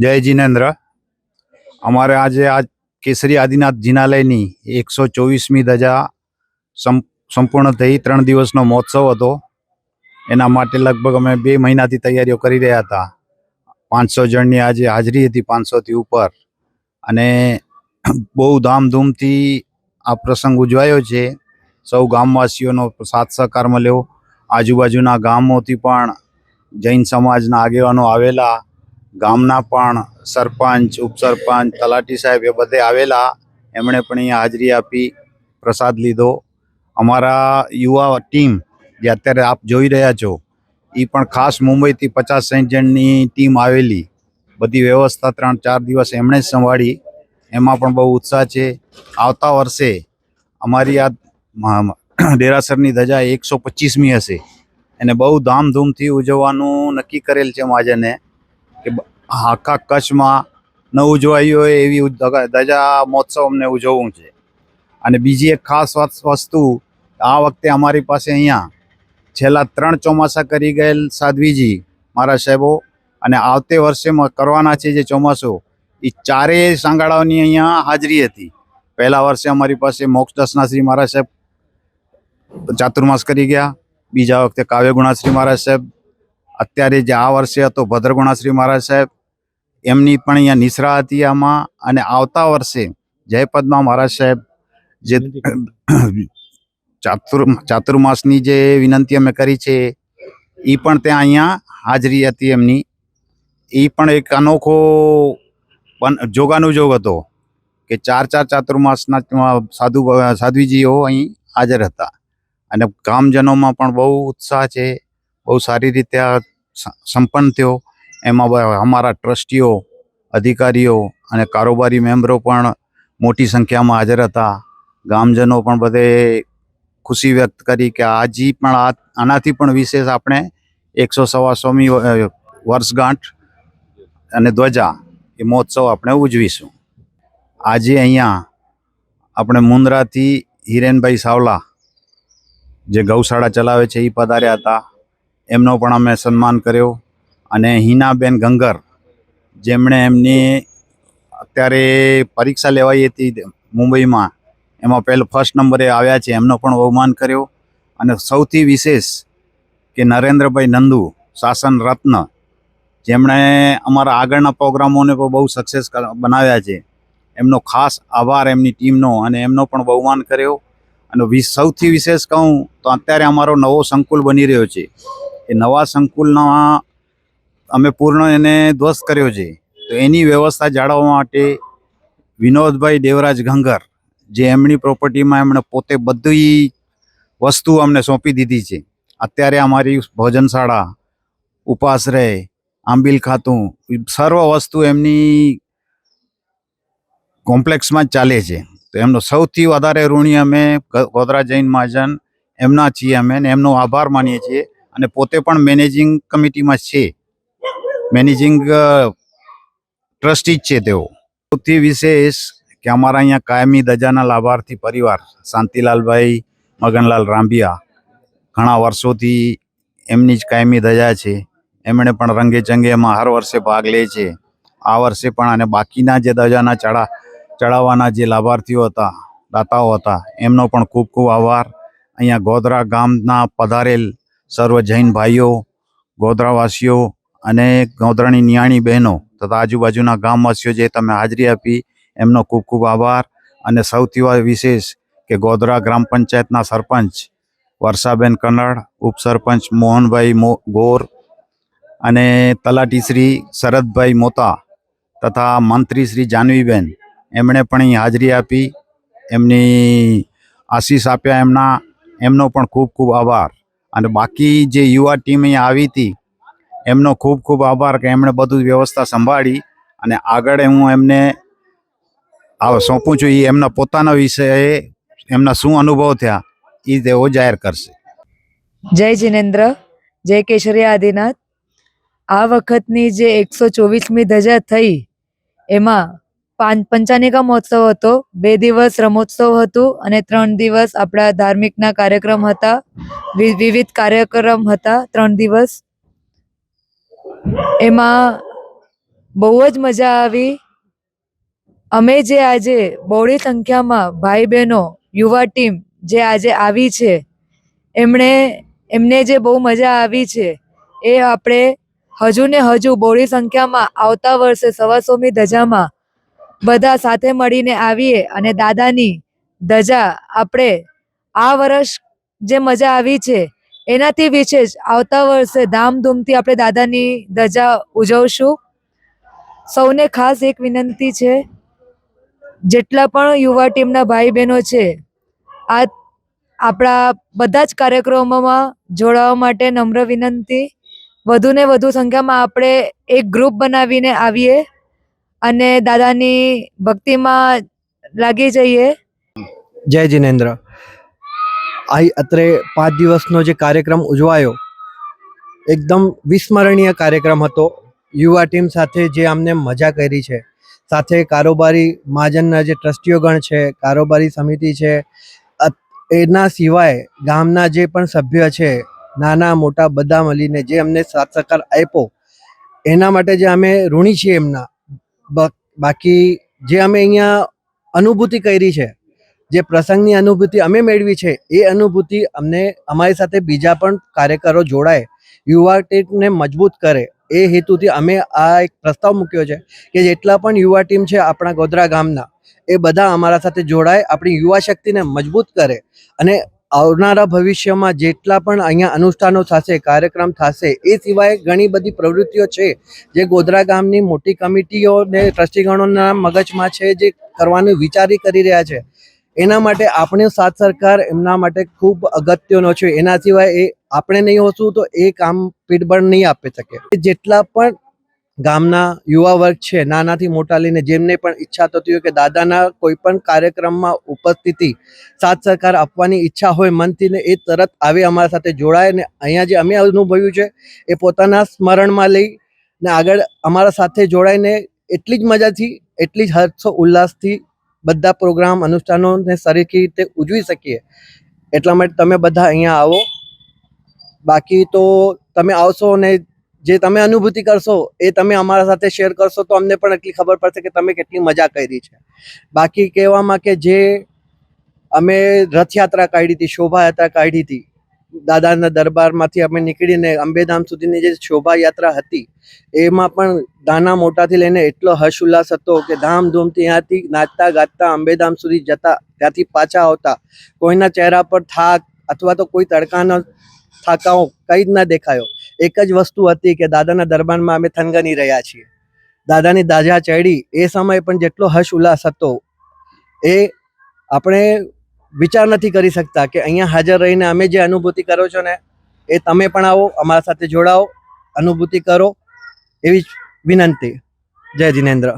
જય જીનેન્દ્ર. અમારે આજે આ કેસરી આદિનાથ જિનાલયની 124મી ધજા સંપૂર્ણ થઈ 3 દિવસનો મહોત્સવ હતો. એના માટે લગભગ અમે 2 મહિનાથી તૈયારીઓ કરી રહ્યા હતા. 500 જણની આજે હાજરી હતી, 500થી ઉપર, અને બહુ ધામધૂમથી આ પ્રસંગ ઉજવાયો છે. સૌ ગામવાસીઓનો સાથ સહકાર મળ્યો. આજુબાજુના ગામોથી પણ જૈન સમાજના આગેવાનો આવેલા, ગામના પણ સરપંચ, ઉપસરપંચ, તલાટી સાહેબ એ બધે આવેલા. એમણે પણ અહીંયા હાજરી આપી, પ્રસાદ લીધો. અમારા યુવા ટીમ જે અત્યારે આપ જોઈ રહ્યા છો, એ પણ ખાસ મુંબઈથી 50-60 જણની ટીમ આવેલી. બધી વ્યવસ્થા 3-4 દિવસ એમણે જ સંભાળી. એમાં પણ બહુ ઉત્સાહ છે. આવતા વર્ષે અમારી આ દેરાસરની ધજા 125મી હશે, અને બહુ ધામધૂમથી ઉજવવાનું નક્કી કરેલ છે મહાજને, કે આખા કચ્છમાં ન ઉજવાઈ હોય એવી ધજા મહોત્સવ અમને ઉજવવું છે. અને બીજી એક ખાસ વસ્તુ, આ વખતે અમારી પાસે અહીંયા છેલ્લા 3 ચોમાસા કરી ગયેલ સાધ્વીજી મારા સાહેબો, અને આવતે વર્ષે કરવાના છે જે ચોમાસું, એ ચારેય સાંગાળાઓની અહીંયા હાજરી હતી. પહેલા વર્ષે અમારી પાસે મોક્ષ દર્શનાશ્રી મહારાજ સાહેબ ચાતુર્માસ કરી ગયા. બીજા વખતે કાવ્ય ગુણાશ્રી મહારાજ સાહેબ, અત્યારે જે આ વર્ષે હતો ભદ્ર ગુણાશ્રી મહારાજ સાહેબ, એમની પણ અહીંયા નિશ્રા હતી આમાં. અને આવતા વર્ષે જયપદમાં મહારાજ સાહેબ જે ચાતુર્માસની જે વિનંતી અમે કરી છે, એ પણ ત્યાં અહીંયા હાજરી હતી એમની. એ પણ એક અનોખો જોગાનુજોગ હતો કે 4 ચાતુર્માસના સાધ્વીજીઓ અહીં હાજર હતા. અને ગામજનોમાં પણ બહુ ઉત્સાહ છે, બહુ સારી રીતે આ સંપન્ન થયો. એમાં અમારા ટ્રસ્ટીઓ, અધિકારીઓ અને કારોબારી મેમ્બરો પણ મોટી સંખ્યામાં હાજર હતા. ગામજનો પણ બધે ખુશી વ્યક્ત કરી કે આજી પણ આનાથી પણ વિશેષ આપણે 125મી વર્ષગાંઠ અને ધ્વજા એ મહોત્સવ આપણે ઉજવીશું. આજે અહીંયા આપણે મુન્દ્રાથી હિરેનભાઈ સાવલા જે ગૌશાળા ચલાવે છે એ પધાર્યા હતા. એમનો પણ અમે સન્માન કર્યો. અને હિનાબેન ગંગર, જેમણે એમની અત્યારે પરીક્ષા લેવાઈ હતી મુંબઈમાં, એમાં ફર્સ્ટ નંબરે આવ્યા છે, એમનો પણ બહુમાન કર્યો. અને સૌથી વિશેષ કે નરેન્દ્રભાઈ નંદુ, શાસન રત્ન, જેમણે અમારા આગળના પ્રોગ્રામોને પણ બહુ સક્સેસ બનાવ્યા છે, એમનો ખાસ આભાર એમની ટીમનો, અને એમનો પણ બહુમાન કર્યો. અને સૌથી વિશેષ કહું તો અત્યારે અમારો નવો સંકુલ બની રહ્યો છે. એ નવા સંકુલના અમે પૂર્ણ એને ધ્વસ્ત કર્યો છે, તો એની વ્યવસ્થા જાળવવા માટે વિનોદભાઈ દેવરાજ ગંગર, જે એમની પ્રોપર્ટીમાં એમણે પોતે બધી વસ્તુ અમને સોંપી દીધી છે. અત્યારે અમારી ભોજનશાળા, ઉપાશ્રય, આંબિલ ખાતું, સર્વ વસ્તુ એમની કોમ્પ્લેક્સમાં જ ચાલે છે. તો એમનો સૌથી વધારે ઋણી અમે ગોધરા જૈન મહાજન એમના છીએ અમે, ને એમનો આભાર માનીએ છીએ. અને પોતે પણ મેનેજિંગ કમિટીમાં છે, મેનેજિંગ ટ્રસ્ટી જ છે તેઓ. સૌથી વિશેષ કે અમારા અહીંયા કાયમી ધજાના લાભાર્થી પરિવાર શાંતિલાલભાઈ મગનલાલ રાંભિયા, ઘણા વર્ષોથી એમની જ કાયમી ધજા છે. એમણે પણ રંગે ચંગે એમાં હર વર્ષે ભાગ લે છે. આ વર્ષે પણ, અને બાકીના જે ધજાના ચડાવવાના જે લાભાર્થીઓ હતા, દાતાઓ હતા, એમનો પણ ખૂબ ખૂબ આભાર. અહીંયા ગોધરા ગામના પધારેલ સર્વ જૈન ભાઈઓ, ગોધરાવાસીઓ અને ગોધરાની નિયાણી બહેનો તથા આજુબાજુના ગામવાસીઓ જે તમે હાજરી આપી, એમનો ખૂબ ખૂબ આભાર. અને સૌથી વિશેષ કે ગોધરા ગ્રામ પંચાયતના સરપંચ વર્ષાબેન કન્નડ, ઉપસરપંચ મોહનભાઈ ગોર, અને તલાટી શ્રી શરદભાઈ મોતા તથા મંત્રી શ્રી જાનવીબેન, એમણે પણ અહીં હાજરી આપી, એમની આશીષ આપ્યા. એમનો પણ ખૂબ ખૂબ આભાર. અને બાકી જે યુવા ટીમ અહીંયા આવી હતી, એમનો ખૂબ ખૂબ આભાર કે એમણે બધું વ્યવસ્થા સંભાળી. અને આગળ હું એમને સોંપું છું, એ એમના પોતાના વિષયે એમના શું અનુભવ થયા એ તેઓ જાહેર કરશે. જય જિનેન્દ્ર, જય કેશરી આદિનાથ. આ વખતની જે 124મી ધજા થઈ, એમાં પંચાનિકા મહોત્સવ હતો, 2 દિવસ રમોત્સવ હતું, અને 3 દિવસ આપણા ધાર્મિકના કાર્યક્રમ હતા. વિવિધ કાર્યક્રમ હતા 3 દિવસ. એમાં બહુ જ મજા આવી. અમે જે આજે બહોળી સંખ્યામાં ભાઈ બહેનો યુવા ટીમ જે આજે આવી છે એમને જે બહુ મજા આવી છે એ આપણે હજુ ને હજુ બહોળી સંખ્યામાં આવતા વર્ષે 125મી ધજામાં બધા સાથે મળીને આવીએ અને દાદાની ધજા આપણે આ વર્ષ જે મજા આવી છે એનાથી વિશેષ આવતા વર્ષે ધામધૂમથી આપણે દાદાની ધજા ઉજવશું. સૌને ખાસ એક વિનંતી છે, જેટલા પણ યુવા ટીમના ભાઈ બહેનો છે આ આપણા બધા જ કાર્યક્રમોમાં જોડાવા માટે નમ્ર વિનંતી. વધુ ને વધુ સંખ્યામાં આપણે એક ગ્રુપ બનાવીને આવીએ અને દાદાની ભક્તિમાં લાગી જઈએ. જય જિનેન્દ્ર. અત્રે 5 દિવસનો જે કાર્યક્રમ ઉજવાયો એકદમ વિસ્મરણીય કાર્યક્રમ હતો. યુવા ટીમ સાથે જે અમને મજા કરી છે, સાથે કારોબારી મહાજનના જે ટ્રસ્ટીઓગણ છે, કારોબારી સમિતિ છે, એના સિવાય ગામના જે પણ સભ્ય છે, નાના મોટા બધા મળીને જે અમને સાથ સહકાર આપ્યો એના માટે જે અમે ઋણી છીએ એમના. બાકી જે અમે અહીંયા અનુભૂતિ કરી છે, જે પ્રસંગની અનુભૂતિ અમે મેળવી છે, એ અનુભૂતિ અમને અમારી સાથે બીજા પણ કાર્યકરો જોડાય, યુવા ટીમને મજબૂત કરે એ હેતુથી અમે આ એક પ્રસ્તાવ મૂક્યો છે કે જેટલા પણ યુવા ટીમ છે આપણા ગોધરા ગામના, એ બધા અમારા સાથે જોડાય, આપણી યુવા શક્તિને મજબૂત કરે અને આવનારા ભવિષ્યમાં જેટલા પણ અહીંયા અનુષ્ઠાનો થશે, કાર્યક્રમ થશે, એ સિવાય ઘણી બધી પ્રવૃત્તિઓ છે જે ગોધરા ગામની મોટી કમિટીઓ ને ટ્રસ્ટીગણોના મગજમાં છે, જે કરવાનું વિચારી કરી રહ્યા છે. એના માટે આપણે સાથ સરકાર એમના માટે ખૂબ અગત્યનો છે. એના સિવાય એ આપણે નહીં હોશું તો એ કામ પીઠબળ નહીં આપી શકે. જેટલા પણ ગામના યુવા વર્ગ છે, નાનાથી મોટા લઈને, જેમને પણ ઈચ્છા થતી હોય કે દાદાના કોઈ પણ કાર્યક્રમમાં ઉપસ્થિતિ સાથ સરકાર આપવાની ઈચ્છા હોય મનથી, ને એ તરત આવે અમારા સાથે જોડાય ને અહીંયા જે અમે અનુભવ્યું છે એ પોતાના સ્મરણમાં લઈ ને આગળ અમારા સાથે જોડાઈને એટલી જ મજાથી, એટલી જ હર્ષો ઉલ્લાસથી બધા પ્રોગ્રામ અનુષ્ઠાનોને સરખી રીતે ઉજવી શકીએ. એટલા માટે તમે બધા અહીંયા આવો. બાકી તો તમે આવશો ને જે તમે અનુભૂતિ કરશો એ તમે અમારા સાથે શેર કરશો તો અમને પણ એટલી ખબર પડશે કે તમે કેટલી મજા કરી છે. બાકી કહેવામાં કે જે અમે રથયાત્રા કાઢી હતી, શોભાયાત્રા કાઢી હતી, દાદાના દરબારમાંથી અમે નીકળીને અંબેધામ સુધીની જે શોભાયાત્રા હતી એમાં પણ નાના મોટાથી લઈને એટલો હર્ષ ઉલ્લાસ હતો કે ધામધૂમથી ત્યાંથી નાચતા ગાતા અંબેધામ સુધી જતા, ત્યાંથી પાછા આવતા કોઈના ચહેરા પર થાક અથવા તો કોઈ તડકાનો થાકાઓ કંઈ જ ના દેખાયો. એક જ વસ્તુ હતી કે દાદાના દરબારમાં અમે થનગની રહ્યા છીએ. દાદાની દાજા ચડી એ સમય પણ જેટલો હર્ષ ઉલ્લાસ હતો એ આપણે વિચાર નથી કરી શકતા કે અહીંયા હાજર રહીને અમે જે અનુભૂતિ કરો છો ને એ તમે પણ આવો, અમારા સાથે જોડાઓ, અનુભૂતિ કરો, એવી જ વિનંતી. જય જિનેન્દ્ર.